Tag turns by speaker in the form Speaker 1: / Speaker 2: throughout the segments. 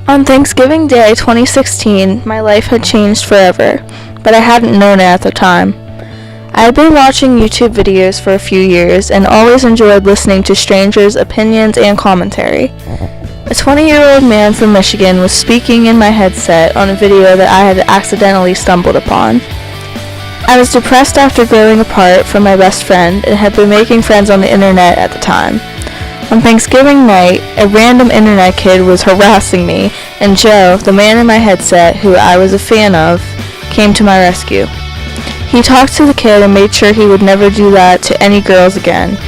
Speaker 1: On Thanksgiving Day 2016, my life had changed forever, but I hadn't known it at the time. I had been watching YouTube videos for a few years and always enjoyed listening to strangers' opinions and commentary. A 20-year-old man from Michigan was speaking in my headset on a video that I had accidentally stumbled upon. I was depressed after growing apart from my best friend and had been making friends on the internet at the time. On Thanksgiving night, a random internet kid was harassing me, and Joe, the man in my headset who I was a fan of, came to my rescue. He talked to the kid and made sure he would never do that to any girls again.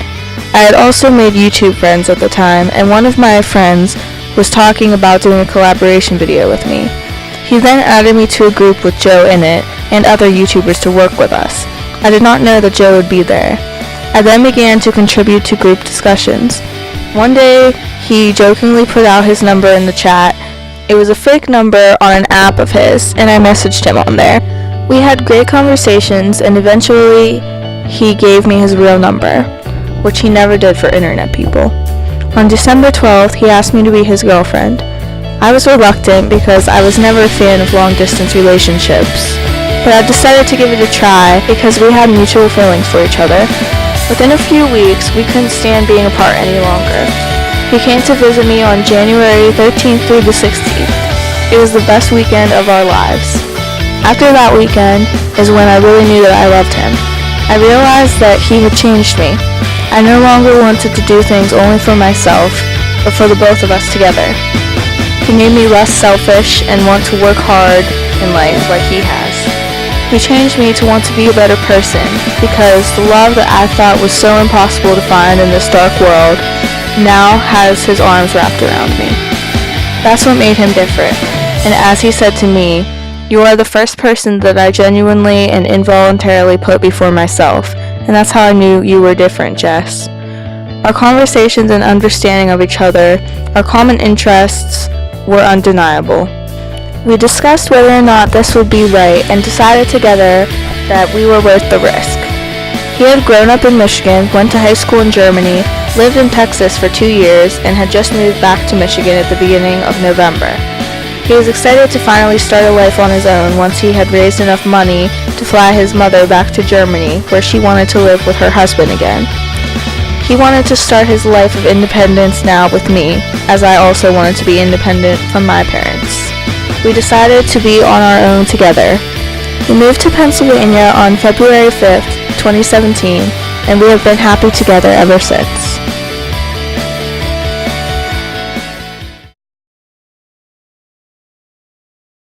Speaker 1: I had also made YouTube friends at the time, and one of my friends was talking about doing a collaboration video with me. He then added me to a group with Joe in it and other YouTubers to work with us. I did not know that Joe would be there. I then began to contribute to group discussions. One day, he jokingly put out his number in the chat. It was a fake number on an app of his, and I messaged him on there. We had great conversations, and eventually he gave me his real number, which he never did for internet people. On December 12th, he asked me to be his girlfriend. I was reluctant because I was never a fan of long-distance relationships, but I decided to give it a try because we had mutual feelings for each other. Within a few weeks, we couldn't stand being apart any longer. He came to visit me on January 13th through the 16th. It was the best weekend of our lives. After that weekend is when I really knew that I loved him. I realized that he had changed me. I no longer wanted to do things only for myself, but for the both of us together. He made me less selfish and want to work hard in life like he has. He changed me to want to be a better person because the love that I thought was so impossible to find in this dark world now has his arms wrapped around me. That's what made him different. And as he said to me, "You are the first person that I genuinely and involuntarily put before myself, and that's how I knew you were different, Jess." Our conversations and understanding of each other, our common interests, were undeniable. We discussed whether or not this would be right and decided together that we were worth the risk. He had grown up in Michigan, went to high school in Germany, lived in Texas for 2 years, and had just moved back to Michigan at the beginning of November. He was excited to finally start a life on his own once he had raised enough money to fly his mother back to Germany, where she wanted to live with her husband again. He wanted to start his life of independence now with me, as I also wanted to be independent from my parents. We decided to be on our own together. We moved to Pennsylvania on February 5th, 2017, and we have been happy together ever since.